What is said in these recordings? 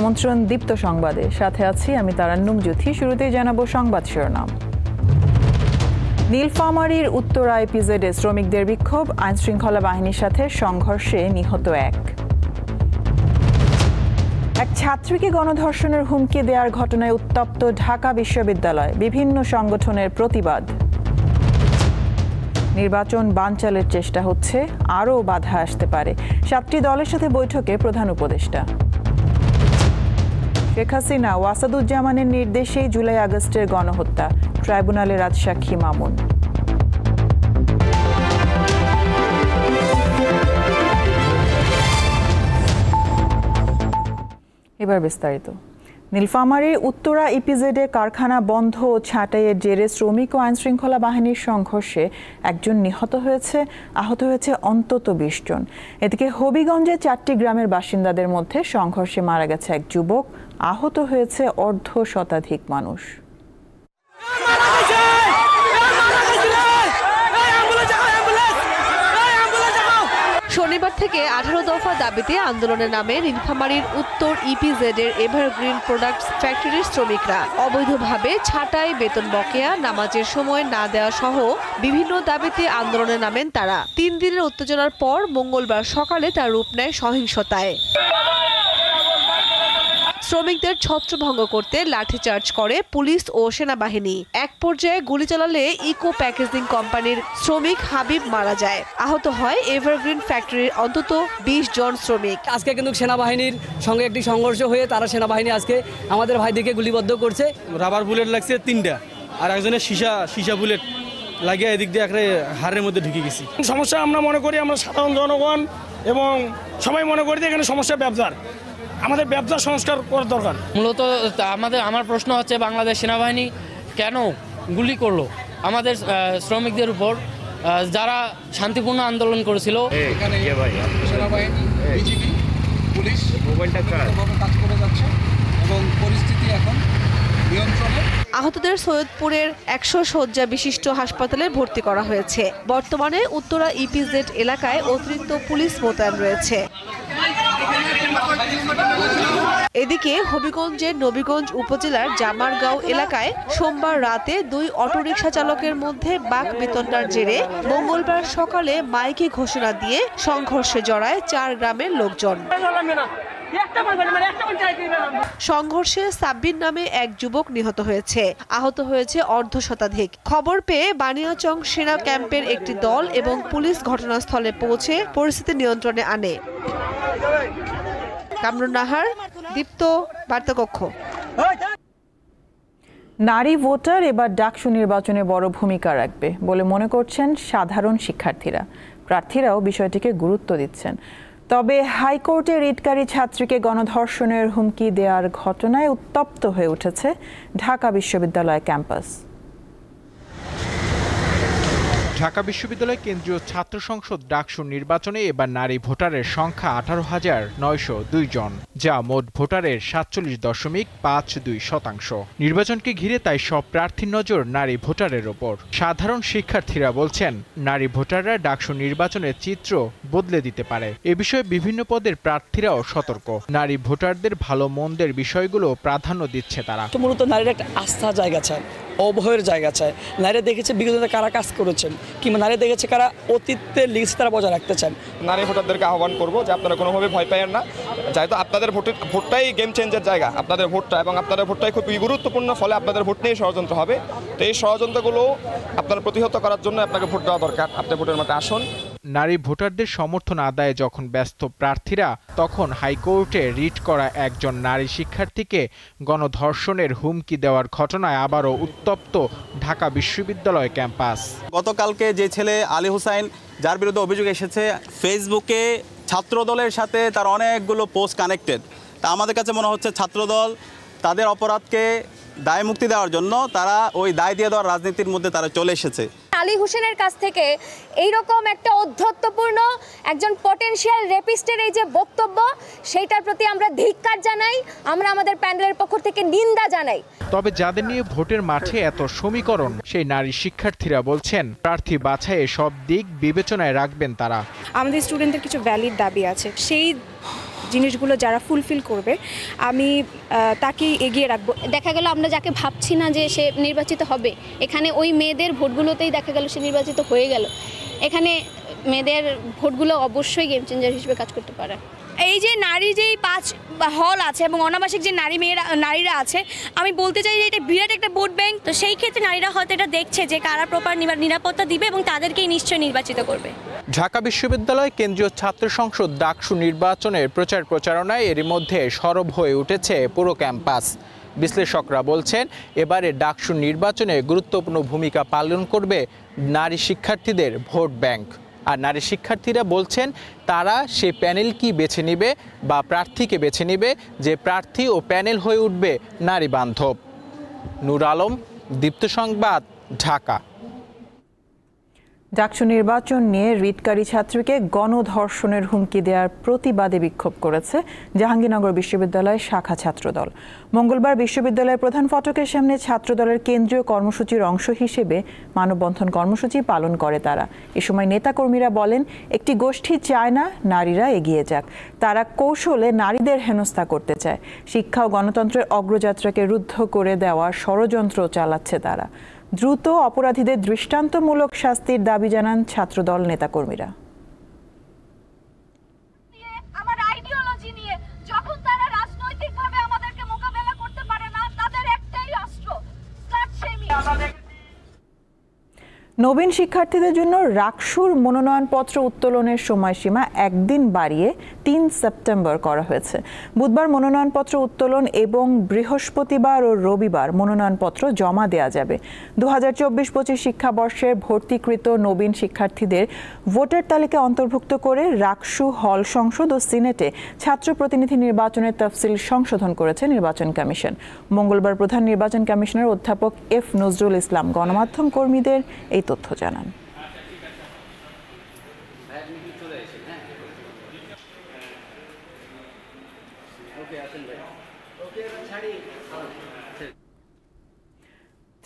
আমন্ত্রণ দীপ্ত সংবাদে, সাথে আছি আমি তারান্নুম জ্যোতি। শুরুতেই জানাবো সংবাদ শিরোনাম। নীলফামারীর উত্তরা ইপিজেডে শ্রমিকদের বিক্ষোভ, আইনশৃঙ্খলা বাহিনীর সাথে সংঘর্ষে নিহত এক ছাত্রীকে গণধর্ষণের হুমকি দেওয়ার ঘটনায় উত্তপ্ত ঢাকা বিশ্ববিদ্যালয়, বিভিন্ন সংগঠনের প্রতিবাদ। নির্বাচন বানচালের চেষ্টা হচ্ছে, আরও বাধা আসতে পারে, 7টি দলের সাথে বৈঠকে প্রধান উপদেষ্টা। শেখ হাসিনা ওয়াসাদুজ্জামানের নির্দেশেই জুলাই আগস্টের গণহত্যা, ট্রাইব্যুনালে রাজসাক্ষী মামুন। এবার বিস্তারিত। নীলফামারীর উত্তরা ইপিজেডে কারখানা বন্ধ ও ছাঁটাইয়ের জেরে শ্রমিক ও আইনশৃঙ্খলা বাহিনীর সংঘর্ষে একজন নিহত হয়েছে, আহত হয়েছে অন্তত 20 জন। এদিকে হবিগঞ্জে 4টি গ্রামের বাসিন্দাদের মধ্যে সংঘর্ষে মারা গেছে এক যুবক, আহত হয়েছে অর্ধ শতাধিক মানুষ। শনিবার থেকে 18 দফা দাবিতে আন্দোলনে নামে নীলফামারীর উত্তর ইপিজেডের এভারগ্রিন প্রোডাক্টস ফ্যাক্টরির শ্রমিকরা। অবৈধভাবে ছাঁটাই, বেতন বকেয়া, নামাজের সময় না দেওয়া সহ বিভিন্ন দাবিতে আন্দোলনে নামেন তারা। 3 দিনের উত্তেজনার পর মঙ্গলবার সকালে তার রূপ নেয় সহিংসতায়। শ্রমিকদের ছত্রভঙ্গ করতে লাঠিচার্জ করে পুলিশ ও সেনাবাহিনী। এক পর্যায়ে গুলি চালালে ইকো প্যাকেজিং কোম্পানির শ্রমিক হাবিব মারা যায়। আহত হয় এভারগ্রিন ফ্যাক্টরির অন্তত 20 জন শ্রমিক। আজকে কিন্তু সেনাবাহিনীর সঙ্গে একটি সংঘর্ষ হয়ে তারা সেনাবাহিনী আজকে আমাদের ভাইদিকে গুলিবদ্ধ করছে। রাবার বুলেট লাগছে 3টা, আর একজনের সীসা বুলেট লাগিয়ে এদিক দিয়ে একটা হাড়ের মধ্যে ঢুকে গেছি। সমস্যা আমরা মনে করি, আমরা সাধারণ জনগণ এবং সবাই মনে করি এখানে সমস্যা ব্যবসার, আমাদের ব্যবসা সংস্কার করার দরকার। মূলত আমার প্রশ্ন হচ্ছে, বাংলাদেশ সেনাবাহিনী কেন গুলি করলো আমাদের শ্রমিকদের উপর, যারা শান্তিপূর্ণ আন্দোলন করেছিল? সেনাবাহিনী, বিজিবি, পুলিশ কাজ করে যাচ্ছে এবং পরিস্থিতি এখন নিয়ন্ত্রণে। আহতদের সৈয়দপুরের 100 শয্যা বিশিষ্ট হাসপাতালে ভর্তি করা হয়েছে। বর্তমানে উত্তরা ইপিজেড এলাকায় অতিরিক্ত পুলিশ মোতায়েন রয়েছে। এদিকে হবিগঞ্জের নবীগঞ্জ উপজেলার জামারগাঁও এলাকায় সোমবার রাতে 2 অটোরিকশা চালকের মধ্যে বাকবিতণ্ডার জেরে মঙ্গলবার সকালে মাইকে ঘোষণা দিয়ে সংঘর্ষে জড়ায় 4 গ্রামের লোকজন। সংঘর্ষে সাব্বির নামে এক যুবক নিহত হয়েছে, আহত হয়েছে অর্ধ শতাধিক। খবর পেয়ে বানিয়াচং সেনা ক্যাম্পের একটি দল এবং পুলিশ ঘটনাস্থলে পৌঁছে পরিস্থিতি নিয়ন্ত্রণে আনে। কামরুন নাহার, দীপ্ত, বার্তাকক্ষ। নারী ভোটার এবার ডাকসু নির্বাচনে বড় ভূমিকা রাখবে বলে মনে করছেন সাধারণ শিক্ষার্থীরা। প্রার্থীরাও বিষয়টিকে গুরুত্ব দিচ্ছেন। তবে হাইকোর্টে রিটকারী ছাত্রীকে গণধর্ষণের হুমকি দেওয়ার ঘটনায় উত্তপ্ত হয়ে উঠেছে ঢাকা বিশ্ববিদ্যালয় ক্যাম্পাস। ঢাকা বিশ্ববিদ্যালয় কেন্দ্রীয় ছাত্র সংসদ ডাকসু নির্বাচনে এবার নারী ভোটারের সংখ্যা 18,902 জন, যা মোট ভোটারের 47.52%। নির্বাচনকে ঘিরে তাই সব প্রার্থীর নজর নারী ভোটারের ওপর। সাধারণ শিক্ষার্থীরা বলছেন, নারী ভোটাররা ডাকসু নির্বাচনের চিত্র বদলে দিতে পারে। এ বিষয়ে বিভিন্ন পদের প্রার্থীরাও সতর্ক। নারী ভোটারদের ভালো মন্দের বিষয়গুলো প্রাধান্য দিচ্ছে তারা। মূলত নারীর একটা আস্থা জায়গা চায়, অভয়ের জায়গা চায়। নারীরা দেখেছে বিগত কারা কাজ করেছেন, কিংবা নারী দেখেছে কারা অতীতের লিগেছে তারা বজায় রাখতে চান। নারী ভোটারদেরকে আহ্বান করবো যে আপনারা কোনোভাবে ভয় পাইয়েন না, যেহেতু আপনাদের ভোটটাই গেম চেঞ্জের জায়গা, আপনাদের ভোটটা এবং আপনাদের ভোটটাই খুবই গুরুত্বপূর্ণ। ফলে আপনাদের ভোট নিয়েই ষড়যন্ত্র হবে। তো এই ষড়যন্ত্রগুলো আপনারা প্রতিহত করার জন্য আপনাকে ভোট দেওয়া দরকার। আপনি ভোটের মাঠে আসুন। নারী ভোটারদের সমর্থন আদায়ে যখন ব্যস্ত প্রার্থীরা, তখন হাইকোর্টে রিট করা একজন নারী শিক্ষার্থীকে গণধর্ষণের হুমকি দেওয়ার ঘটনায় আবারও উত্তপ্ত ঢাকা বিশ্ববিদ্যালয় ক্যাম্পাস। গতকালকে যে ছেলে আলী হুসাইন, যার বিরুদ্ধে অভিযোগ এসেছে, ফেসবুকে ছাত্রদলের সাথে তার অনেকগুলো পোস্ট কানেক্টেড। তা আমাদের কাছে মনে হচ্ছে ছাত্রদল তাদের অপরাধকে দায় মুক্তি দেওয়ার জন্য তারা ওই দায় দিয়ে দেওয়ার রাজনীতির মধ্যে তারা চলে এসেছে। আলী হোসেনের কাছ থেকে এইরকম একটা অধ্যত্বপূর্ণ একজন পটেনশিয়াল রেপিস্টের এই যে বক্তব্য, সেইটার প্রতি আমরা ধিক্কার জানাই, আমরা আমাদের প্যানেলের পক্ষ থেকে নিন্দা জানাই। তবে যাদের নিয়ে ভোটের মাঠে এত সমীকরণ, সেই নারী শিক্ষার্থীরা বলছেন প্রার্থী বাছাইয়ে সব দিক বিবেচনায় রাখবেন তারা। আমাদের স্টুডেন্টদের কিছু ভ্যালিড দাবি আছে, সেই জিনিসগুলো যারা ফুলফিল করবে আমি তাকেই এগিয়ে রাখবো। দেখা গেল আমরা যাকে ভাবছি না যে সে নির্বাচিত হবে, এখানে ওই মেয়েদের ভোটগুলোতেই দেখা গেল সে নির্বাচিত হয়ে গেল। এখানে মেয়েদের ভোটগুলো অবশ্যই গেম চেঞ্জার হিসেবে কাজ করতে পারে। এই যে নারী যেই 5 হল আছে এবং অনাবাসিক যে নারীরা আছে, আমি বলতে চাই যে এটা বিরাট একটা ভোট ব্যাংক। তো সেই ক্ষেত্রে নারীরা হয়তো এটা দেখছে যে কারা প্রপার নিরাপত্তা দিবে এবং তাদেরকেই নিশ্চয়ই নির্বাচিত করবে। ঢাকা বিশ্ববিদ্যালয় কেন্দ্রীয় ছাত্র সংসদ ডাকসু নির্বাচনের প্রচারণায় এরই মধ্যে সরব হয়ে উঠেছে পুরো ক্যাম্পাস। বিশ্লেষকরা বলছেন এবারে ডাকসু নির্বাচনে গুরুত্বপূর্ণ ভূমিকা পালন করবে নারী শিক্ষার্থীদের ভোট ব্যাংক। আর নারী শিক্ষার্থীরা বলছেন তারা সেই প্যানেল কি বেছে নেবে বা প্রার্থীকে বেছে নেবে যে প্রার্থী ও প্যানেল হয়ে উঠবে নারী বান্ধব। নূর আলম, দীপ্ত সংবাদ, ঢাকা। ডাকসু নির্বাচন নিয়ে রিটকারী ছাত্রীকে গণধর্ষণের হুমকি দেওয়ার প্রতিবাদে বিক্ষোভ করেছে জাহাঙ্গীরনগর বিশ্ববিদ্যালয়ের শাখা ছাত্রদল। মঙ্গলবার বিশ্ববিদ্যালয়ের প্রধান ফটকের সামনে ছাত্রদলের কেন্দ্রীয় কর্মসূচির অংশ হিসেবে মানববন্ধন কর্মসূচি পালন করে তারা। এ সময় নেতাকর্মীরা বলেন, একটি গোষ্ঠী চায় না নারীরা এগিয়ে যাক, তারা কৌশলে নারীদের হেনস্থা করতে চায়। শিক্ষা ও গণতন্ত্রের অগ্রযাত্রাকে রুদ্ধ করে দেওয়ার ষড়যন্ত্র চালাচ্ছে তারা। দ্রুত অপরাধীদের দৃষ্টান্তমূলক শাস্তির দাবি জানান ছাত্রদল নেতাকর্মীরা। আমার আইডিওলজি নিয়ে যখন তারা রাজনৈতিকভাবে আমাদেরকে মোকাবেলা করতে পারে না, তাদের একটাই অস্ত্র, স্লাট শেমিং। নবীন শিক্ষার্থীদের জন্য রাকসুর মনোনয়নপত্র উত্তোলনের সময়সীমা একদিন বাড়িয়ে 3 সেপ্টেম্বর করা হয়েছে। বুধবার মনোনয়নপত্র উত্তোলন এবং বৃহস্পতিবার ও রবিবার মনোনয়নপত্র জমা দেওয়া যাবে। 2024-25 শিক্ষাবর্ষের ভর্তিকৃত নবীন শিক্ষার্থীদের ভোটার তালিকায় অন্তর্ভুক্ত করে রাকসু হল সংসদ ও সিনেটে ছাত্র প্রতিনিধি নির্বাচনের তফসিল সংশোধন করেছে নির্বাচন কমিশন। মঙ্গলবার প্রধান নির্বাচন কমিশনার অধ্যাপক এফ নজরুল ইসলাম গণমাধ্যম কর্মীদের এই তথ্য জানান।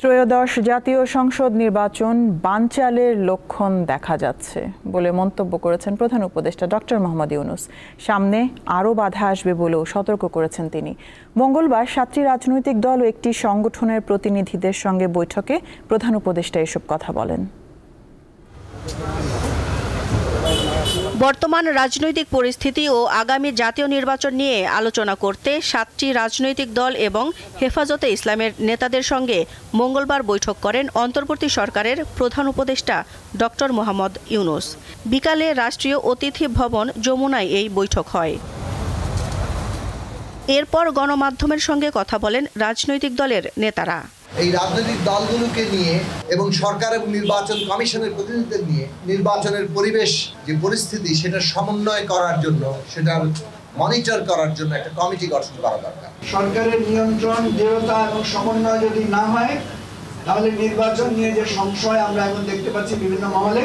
ত্রয়োদশ জাতীয় সংসদ নির্বাচন বানচালের লক্ষণ দেখা যাচ্ছে বলে মন্তব্য করেছেন প্রধান উপদেষ্টা ডক্টর মোহাম্মদ ইউনূস। সামনে আরও বাধা আসবে বলেও সতর্ক করেছেন তিনি। মঙ্গলবার 7টি রাজনৈতিক দল ও একটি সংগঠনের প্রতিনিধিদের সঙ্গে বৈঠকে প্রধান উপদেষ্টা এসব কথা বলেন। বর্তমান রাজনৈতিক পরিস্থিতি ও আগামী জাতীয় নির্বাচন নিয়ে আলোচনা করতে 7টি রাজনৈতিক দল এবং হেফাজতে ইসলামের নেতাদের সঙ্গে মঙ্গলবার বৈঠক করেন অন্তর্বর্তী সরকারের প্রধান উপদেষ্টা ডক্টর মোহাম্মদ ইউনূস। বিকালে রাষ্ট্রীয় অতিথি ভবন যমুনায় এই বৈঠক হয়। এরপর গণমাধ্যমের সঙ্গে কথা বলেন রাজনৈতিক দলের নেতারা। এই রাজনৈতিক দলগুলোকে নিয়ে এবং সরকার এবং নির্বাচন কমিশনের প্রতিনিধিদের নিয়ে নির্বাচনের পরিবেশ যে পরিস্থিতি সেটা সমন্বয় করার জন্য, সেটার মনিটর করার জন্য একটা কমিটি গঠন করা দরকার। সরকারের নিয়ন্ত্রণ, দৃঢ়তা এবং সমন্বয় যদি না হয় তাহলে নির্বাচন নিয়ে যে সংশয় আমরা এখন দেখতে পাচ্ছি বিভিন্ন মহলে,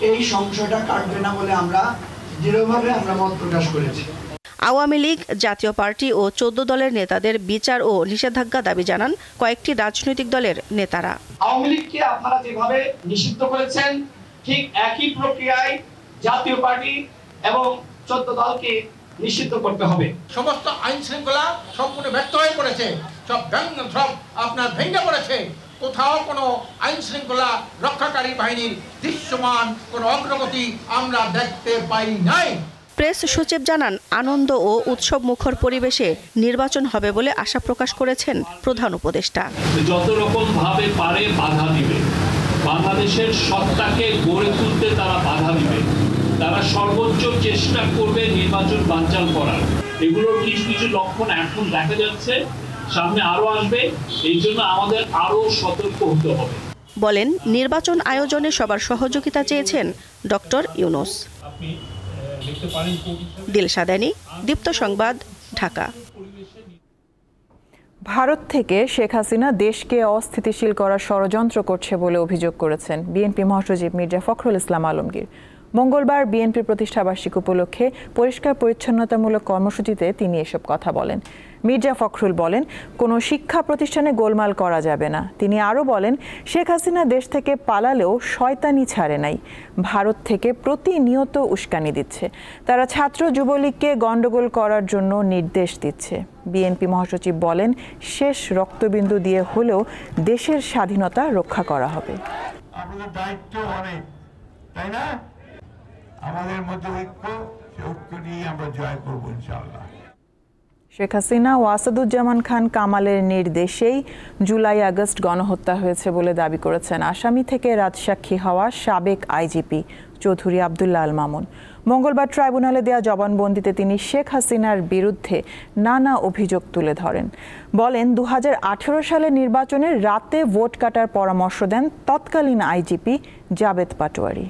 এই সংশয়টা কাটবে না বলে আমরা দৃঢ়ভাবে মত প্রকাশ করেছি। আওয়ামী লীগ, জাতীয় পার্টি ও 14 দলের নেতাদের বিচার ও নিষেধাজ্ঞা দাবি জানান কয়েকটি রাজনৈতিক দলের নেতারা। আওয়ামী লীগকে আপনারা যেভাবে নিষিদ্ধ করেছেন, ঠিক একই প্রক্রিয়ায় জাতীয় পার্টি এবং 14 দলকে নিষিদ্ধ করতে হবে। সমস্ত আইন শৃঙ্খলা সম্পূর্ণ ব্যর্থ হয়ে পড়েছে, সব আপনার ভেঙে পড়েছে। কোথাও কোনো আইন শৃঙ্খলা রক্ষাকারী বাহিনীর দৃশ্যমান কোনো অগ্রগতি আমরা দেখতে পাই নাই। প্রেস সচিব জানান, আনন্দ ও উৎসব মুখর পরিবেশে নির্বাচন হবে বলে আশা প্রকাশ করেছেন প্রধান উপদেষ্টা। যত রকম ভাবে পারে বাধা দিবে, বাংলাদেশের সত্তাকে গড়ে তুলতে তারা বাধা দিবে, তারা সর্বোচ্চ চেষ্টা করবে নির্বাচন বানচাল করার। এগুলোর কিছু কিছু লক্ষণ এখন দেখা যাচ্ছে, সামনে আরো আসবে। এই জন্য আমাদের আরো সতর্ক হতে হবে। বলেন, নির্বাচন আয়োজনে সবার সহযোগিতা চেয়েছেন ডক্টর ইউনূস। দিলশাদানি, দীপ্ত সংবাদ, ঢাকা। ভারত থেকে শেখ হাসিনা দেশকে অস্থিতিশীল করার ষড়যন্ত্র করছে বলে অভিযোগ করেছেন বিএনপি মহাসচিব মির্জা ফখরুল ইসলাম আলমগীর। মঙ্গলবার বিএনপি প্রতিষ্ঠাবার্ষিকী উপলক্ষে পরিষ্কার পরিচ্ছন্নতামূলক কর্মসূচিতে তিনি এসব কথা বলেন। মির্জা ফখরুল বলেন, কোনো শিক্ষা প্রতিষ্ঠানে গোলমাল করা যাবে না। তিনি আরও বলেন, শেখ হাসিনা দেশ থেকে পালালেও শয়তানি ছাড়ে নাই, ভারত থেকে প্রতিনিয়ত উস্কানি দিচ্ছে। তারা ছাত্র যুবলীগকে গণ্ডগোল করার জন্য নির্দেশ দিচ্ছে। বিএনপি মহাসচিব বলেন, শেষ রক্তবিন্দু দিয়ে হলেও দেশের স্বাধীনতা রক্ষা করা হবে। আমাদের দায়িত্ব অনেক, তাই না? আমাদের মধ্যে ঐক্য নিয়ে আমরা জয় করবো ইনশাআল্লাহ। শেখ হাসিনা ও আসাদুজ্জামান খান কামালের নির্দেশেই জুলাই আগস্ট গণহত্যা হয়েছে বলে দাবি করেছেন আসামি থেকে রাজসাক্ষী হওয়া সাবেক আইজিপি চৌধুরী আব্দুল্লাহ আল মামুন। মঙ্গলবার ট্রাইব্যুনালে দেয়া জবানবন্দিতে তিনি শেখ হাসিনার বিরুদ্ধে নানা অভিযোগ তুলে ধরেন। বলেন, 2018 সালের নির্বাচনের রাতে ভোট কাটার পরামর্শ দেন তৎকালীন আইজিপি জাবেদ পাটোয়ারি।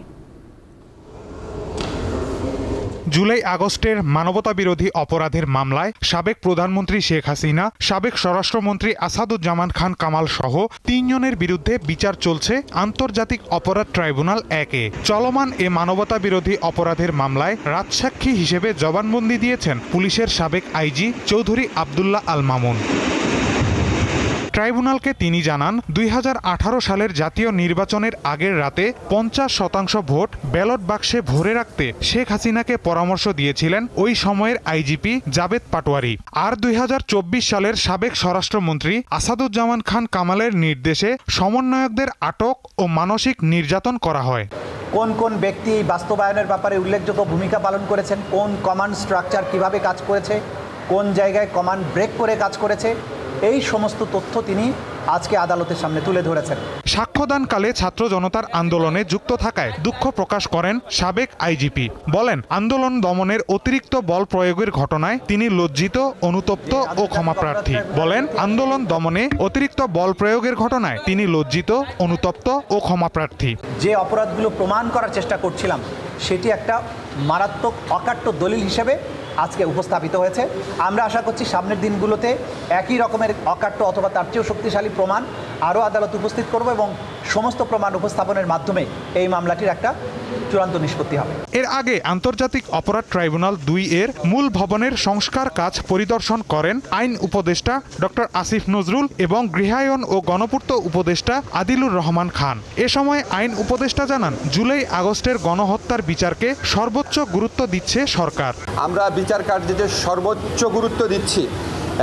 জুলাই আগস্টের মানবতাবিরোধী অপরাধের মামলায় সাবেক প্রধানমন্ত্রী শেখ হাসিনা, সাবেক স্বরাষ্ট্রমন্ত্রী আসাদুজ্জামান খান কামাল সহ 3 জনের বিরুদ্ধে বিচার চলছে আন্তর্জাতিক অপরাধ ট্রাইব্যুনাল 1-এ। চলমান এ মানবতাবিরোধী অপরাধের মামলায় রাজসাক্ষী হিসেবে জবানবন্দি দিয়েছেন পুলিশের সাবেক আইজি চৌধুরী আব্দুল্লাহ আল মামুন। ট্রাইব্যুনালকে তিনি জানান, 2018 সালের জাতীয় নির্বাচনের আগের রাতে 50% ভোট ব্যালট বাক্সে ভরে রাখতে শেখ হাসিনাকে পরামর্শ দিয়েছিলেন ওই সময়ের আইজিপি জাবেদ পাটোয়ারি। আর 2024 সালের সাবেক স্বরাষ্ট্রমন্ত্রী আসাদুজ্জামান খান কামালের নির্দেশে সমন্বয়কদের আটক ও মানসিক নির্যাতন করা হয়। কোন কোন ব্যক্তি এই বাস্তবায়নের ব্যাপারে উল্লেখযোগ্য ভূমিকা পালন করেছেন, কোন কমান্ড স্ট্রাকচার কিভাবে কাজ করেছে, কোন জায়গায় কমান্ড ব্রেক করে কাজ করেছে, এই সমস্ত তথ্য তিনি আজকে আদালতের সামনে তুলে ধরেছেন। সাক্ষ্যদানকালে ছাত্র জনতার আন্দোলনে যুক্ত থাকায় দুঃখ প্রকাশ করেন সাবেক আইজিপি। বলেন, আন্দোলন দমনের অতিরিক্ত বল প্রয়োগের ঘটনায় তিনি লজ্জিত, অনুতপ্ত ও ক্ষমাপ্রার্থী। বলেন, আন্দোলন দমনে অতিরিক্ত বল প্রয়োগের ঘটনায় তিনি লজ্জিত, অনুতপ্ত ও ক্ষমাপ্রার্থী। যে অপরাধগুলো প্রমাণ করার চেষ্টা করছিলাম সেটি একটা মারাত্মক অকাট্য দলিল হিসেবে আজকে উপস্থাপিত হয়েছে। আমরা আশা করছি সামনের দিনগুলোতে একই রকমের অকাট্য অথবা তার চেয়েও শক্তিশালী প্রমাণ আরও আদালত উপস্থিত করব এবং সমস্ত প্রমাণ উপস্থাপনের মাধ্যমে এই মামলাটির একটা চূড়ান্ত নিষ্পত্তি হবে। এর আগে আন্তর্জাতিক অপরাধ ট্রাইব্যুনাল 2-এর মূল ভবনের সংস্কার কাজ পরিদর্শন করেন আইন উপদেষ্টা ডক্টর আসিফ নজরুল এবং গৃহায়ন ও গণপূর্ত উপদেষ্টা আদিলুর রহমান খান। এ সময় আইন উপদেষ্টা জানান, জুলাই আগস্টের গণহত্যার বিচারকে সর্বোচ্চ গুরুত্ব দিচ্ছে সরকার। আমরা বিচার কার্যে সর্বোচ্চ গুরুত্ব দিচ্ছি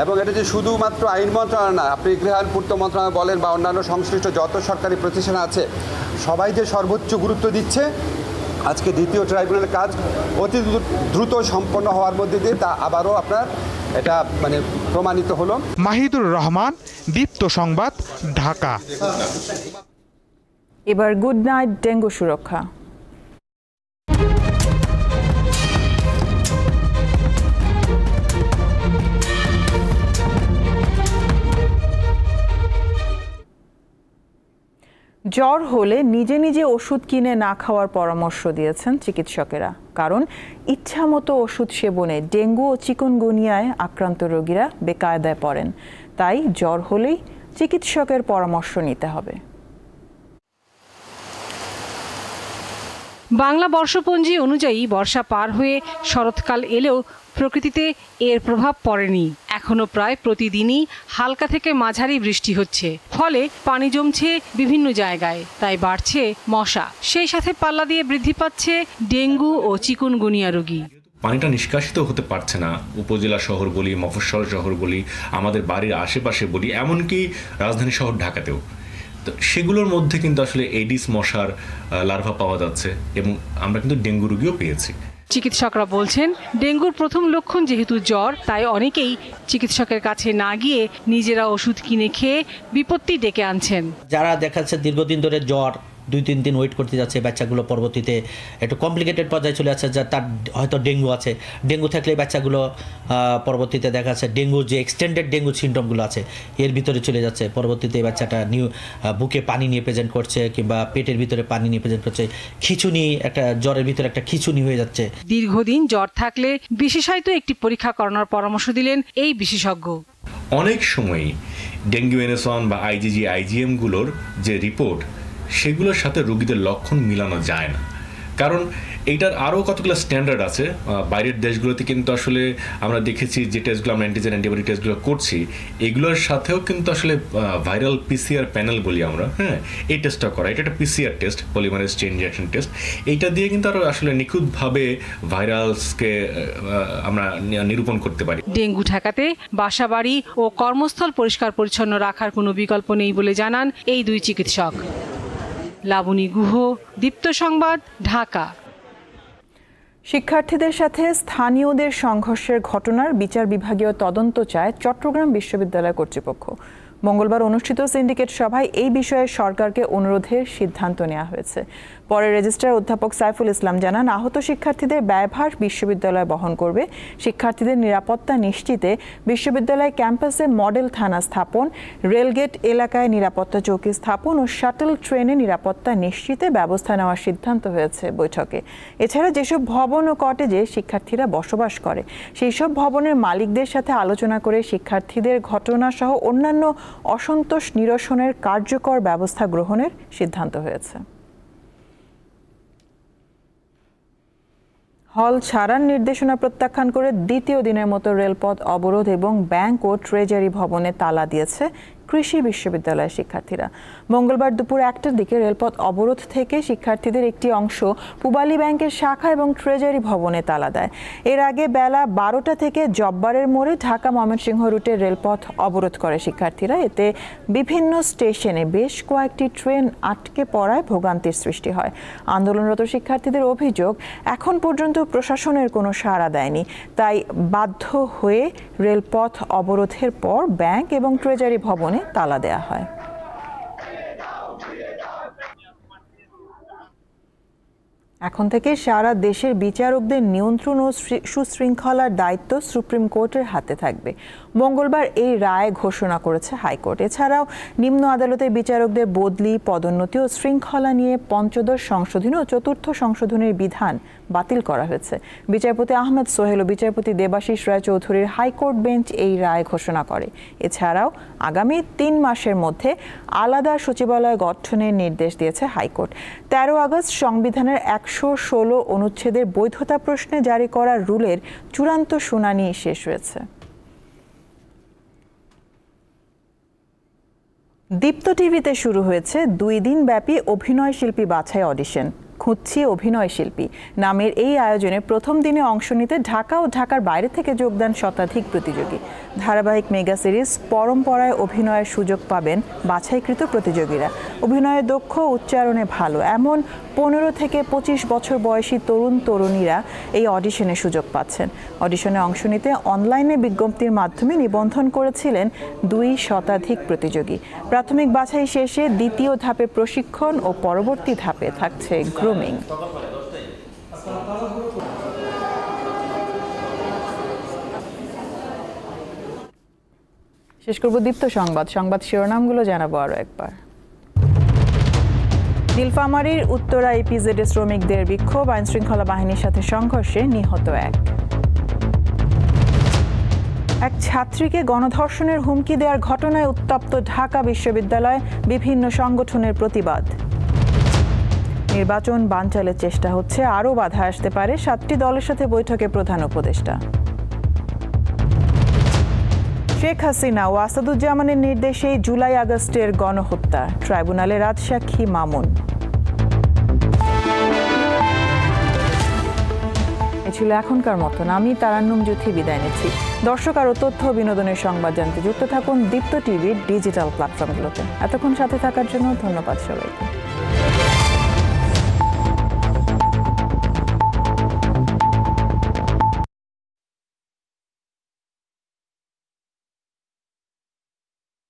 এবং এটা যে শুধুমাত্র আইন মন্ত্রণালয় না, আপনি গৃহায়ন পূর্ত মন্ত্রণালয় বলেন বা অন্যান্য সংশ্লিষ্ট যত সরকারি প্রতিষ্ঠান আছে সবাই যে সর্বোচ্চ গুরুত্ব দিচ্ছে, আজকে দ্বিতীয় ট্রাইব্যুনালের কাজ অতি দ্রুত সম্পন্ন হওয়ার মধ্যে দিয়ে তা আবারও আপনার এটা প্রমাণিত হলো। মাহিদুর রহমান, দীপ্ত সংবাদ, ঢাকা। এবার গুড নাইট ডেঙ্গু সুরক্ষা। জ্বর হলে নিজে নিজে ওষুধ কিনে না খাওয়ার পরামর্শ দিয়েছেন চিকিৎসকেরা। কারণ ইচ্ছামতো ওষুধ সেবনে ডেঙ্গু ও চিকুনগুনিয়ায় আক্রান্ত রোগীরা বেকায়দায় পড়েন। তাই জ্বর হলেই চিকিৎসকের পরামর্শ নিতে হবে। বাংলা বর্ষপঞ্জি অনুযায়ী বর্ষা পার হয়ে শরৎকাল এলেও প্রকৃতিতে এর প্রভাব পড়েনি। এখনো প্রায় প্রতিদিনই হালকা থেকে মাঝারি বৃষ্টি হচ্ছে, ফলে পানি জমছে বিভিন্ন জায়গায়, তাই বাড়ছে মশা। সেই সাথে পাল্লা দিয়ে বৃদ্ধি পাচ্ছে ডেঙ্গু ও চিকুনগুনিয়া রোগী। পানিটা নিষ্কাশিত হতে পারছে না। উপজেলা শহর বলি, মফস্বল শহর বলি, আমাদের বাড়ির আশেপাশে বলি, এমনকি রাজধানী শহর ঢাকাতেও, তো সেগুলোর মধ্যে কিন্তু আসলে এডিস মশার লার্ভা পাওয়া যাচ্ছে এবং আমরা কিন্তু ডেঙ্গু রোগীও পেয়েছি। চিকিৎসকরা বলছেন, ডেঙ্গুর প্রথম লক্ষণ যেহেতু জ্বর, তাই অনেকেই চিকিৎসকের কাছে না গিয়ে নিজেরা ওষুধ কিনে খেয়ে বিপত্তি ডেকে আনছেন। যারা দেখা যাচ্ছে দীর্ঘদিন ধরে জ্বর, 2-3 দিন ওয়েট করতে যাচ্ছে, বাচ্চাগুলো পরবর্তীতে একটু কমপ্লিকেটেড পর্যায়ে চলে যাচ্ছে, যা তার হয়তো ডেঙ্গু আছে। ডেঙ্গু থাকলে বাচ্চাগুলো পরবর্তীতে দেখা যাচ্ছে ডেঙ্গুর যে এক্সটেন্ডেড ডেঙ্গু সিমটমগুলো আছে এর ভিতরে চলে যাচ্ছে। পরবর্তীতে বাচ্চাটা বুকে পানি নিয়ে প্রেজেন্ট করছে কিংবা পেটের ভিতরে পানি নিয়ে প্রেজেন্ট করছে, খিঁচুনি, একটা জ্বরের ভিতরে একটা খিঁচুনি হয়ে যাচ্ছে। দীর্ঘদিন জ্বর থাকলে বিশেষায়িত একটি পরীক্ষা করানোর পরামর্শ দিলেন এই বিশেষজ্ঞ। অনেক সময়ই ডেঙ্গু NS1 বা IgG IgM গুলোর যে রিপোর্ট, সেগুলোর সাথে রোগীদের লক্ষণ মিলানো যায় না। কারণ এইটার আরও কতগুলো স্ট্যান্ডার্ড আছে। বাইরের দেশগুলোতে কিন্তু আসলে আমরা দেখেছি যে টেস্টগুলো আমরা অ্যান্টিজেন অ্যান্টিবডি টেস্টগুলো করছি, এগুলোর সাথেও কিন্তু আসলে ভাইরাল পিসিআর প্যানেল বলি আমরা, হ্যাঁ, এই টেস্টটা করা। এটা একটা PCR test, polymerase chain reaction test. এইটা দিয়ে কিন্তু আরও আসলে নিখুঁতভাবে ভাইরালসকে আমরা নিরূপণ করতে পারি। ডেঙ্গু ঠেকাতে বাসাবাড়ি ও কর্মস্থল পরিষ্কার পরিচ্ছন্ন রাখার কোনো বিকল্প নেই বলে জানান এই দুই চিকিৎসক। লাবণী গুহ, দীপ্ত সংবাদ, ঢাকা। শিক্ষার্থীদের সাথে স্থানীয়দের সংঘর্ষের ঘটনার বিচার বিভাগীয় তদন্ত চায় চট্টগ্রাম বিশ্ববিদ্যালয় কর্তৃপক্ষ। মঙ্গলবার অনুষ্ঠিত সিন্ডিকেট সভায় এই বিষয়ে সরকারকে অনুরোধের সিদ্ধান্ত নেওয়া হয়েছে। পরে রেজিস্ট্রার অধ্যাপক সাইফুল ইসলাম জানান, আহত শিক্ষার্থীদের ব্যয়ভার বিশ্ববিদ্যালয় বহন করবে। শিক্ষার্থীদের নিরাপত্তা নিশ্চিতে বিশ্ববিদ্যালয় ক্যাম্পাসে মডেল থানা স্থাপন, রেলগেট এলাকায় নিরাপত্তা চৌকি স্থাপন ও শাটল ট্রেনে নিরাপত্তা নিশ্চিতে ব্যবস্থা নেওয়ার সিদ্ধান্ত হয়েছে বৈঠকে। এছাড়া যেসব ভবন ও কটেজে শিক্ষার্থীরা বসবাস করে সেই সব ভবনের মালিকদের সাথে আলোচনা করে শিক্ষার্থীদের ঘটনাসহ অন্যান্য অসন্তোষ নিরসনের কার্যকর ব্যবস্থা গ্রহণের সিদ্ধান্ত হয়েছে। হল ছাড়ার নির্দেশনা প্রত্যাখ্যান করে দ্বিতীয় দিনের মতো রেলপথ অবরোধ এবং ব্যাংক ও ট্রেজারি ভবনে তালা দিয়েছে কৃষি বিশ্ববিদ্যালয়ের শিক্ষার্থীরা। মঙ্গলবার দুপুর 1টার দিকে রেলপথ অবরোধ থেকে শিক্ষার্থীদের একটি অংশ পূবালী ব্যাংকের শাখা এবং ট্রেজারি ভবনে তালা দেয়। এর আগে বেলা 12টা থেকে জব্বারের মোড়ে ঢাকা ময়মনসিংহ রুটের রেলপথ অবরোধ করে শিক্ষার্থীরা। এতে বিভিন্ন স্টেশনে বেশ কয়েকটি ট্রেন আটকে পড়ায় ভোগান্তির সৃষ্টি হয়। আন্দোলনরত শিক্ষার্থীদের অভিযোগ, এখন পর্যন্ত প্রশাসনের কোনো সাড়া দেয়নি, তাই বাধ্য হয়ে রেলপথ অবরোধের পর ব্যাংক এবং ট্রেজারি ভবনে তালা দেয়া হয়। এখন থেকে সারা দেশের বিচারকদের নিয়ন্ত্রণ ও সুশৃঙ্খলার দায়িত্ব সুপ্রিম কোর্টের হাতে থাকবে। মঙ্গলবার এই রায় ঘোষণা করেছে হাইকোর্ট। এছাড়াও নিম্ন আদালতের বিচারকদের বদলি, পদোন্নতি ও শৃঙ্খলা নিয়ে পঞ্চদশ সংশোধনী ও চতুর্থ সংশোধনীর বিধান বাতিল করা হয়েছে। বিচারপতি আহমেদ সোহেল ও বিচারপতি দেবাশিস রায় চৌধুরীর হাইকোর্ট বেঞ্চ এই রায় ঘোষণা করে। এছাড়াও আগামী 3 মাসের মধ্যে আলাদা সচিবালয় গঠনের নির্দেশ দিয়েছে হাইকোর্ট। 13 আগস্ট সংবিধানের 116 অনুচ্ছেদের বৈধতা প্রশ্নে জারি করা রুলের চূড়ান্ত শুনানি শেষ হয়েছে। দীপ্ত টিভিতে শুরু হয়েছে 2 দিন ব্যাপী অভিনয় শিল্পী বাছাই অডিশন। খুঁজছি অভিনয় শিল্পী নামের এই আয়োজনে প্রথম দিনে অংশ নিতে ঢাকা ও ঢাকার বাইরে থেকে যোগদান শতাধিক প্রতিযোগী। ধারাবাহিক মেগা সিরিজ পরম্পরায় অভিনয়ের সুযোগ পাবেন বাছাইকৃত প্রতিযোগীরা। অভিনয়ে দক্ষ, উচ্চারণে ভালো এমন 15 থেকে 25 বছর বয়সী তরুণ তরুণীরা এই অডিশনে সুযোগ পাচ্ছেন। অডিশনে অংশ নিতে অনলাইনে বিজ্ঞপ্তির মাধ্যমে নিবন্ধন করেছিলেন 2 শতাধিক প্রতিযোগী। প্রাথমিক বাছাই শেষে দ্বিতীয় ধাপে প্রশিক্ষণ ও পরবর্তী ধাপে থাকছে গ্রুমিং। শেষ করব দীপ্ত সংবাদ শিরোনামগুলো জানাবো আরো একবার। নীলফামারীর উত্তরা ইপিজেডে শ্রমিকদের বিক্ষোভ, আইন শৃঙ্খলা বাহিনীর সাথে সংঘর্ষে নিহত এক ছাত্রীকে গণধর্ষণের হুমকি দেওয়ার ঘটনায় উত্তপ্ত ঢাকা বিশ্ববিদ্যালয়, বিভিন্ন সংগঠনের প্রতিবাদ। নির্বাচন বানচালের চেষ্টা হচ্ছে, আরও বাধা আসতে পারে, 7টি দলের সাথে বৈঠকে প্রধান উপদেষ্টা। শেখ হাসিনা ও আসাদুজ্জামানের নির্দেশে জুলাই আগস্টের গণহত্যা, ট্রাইব্যুনালে রাজসাক্ষী মামুন। এ ছিল এখনকার মতন। আমি তারান্নুম জ্যোতি বিদায় নিচ্ছি। দর্শক আরও তথ্য বিনোদনের সংবাদ জানতে যুক্ত থাকুন দীপ্ত টিভির ডিজিটাল প্ল্যাটফর্মগুলোতে। এতক্ষণ সাথে থাকার জন্য ধন্যবাদ সবাইকে।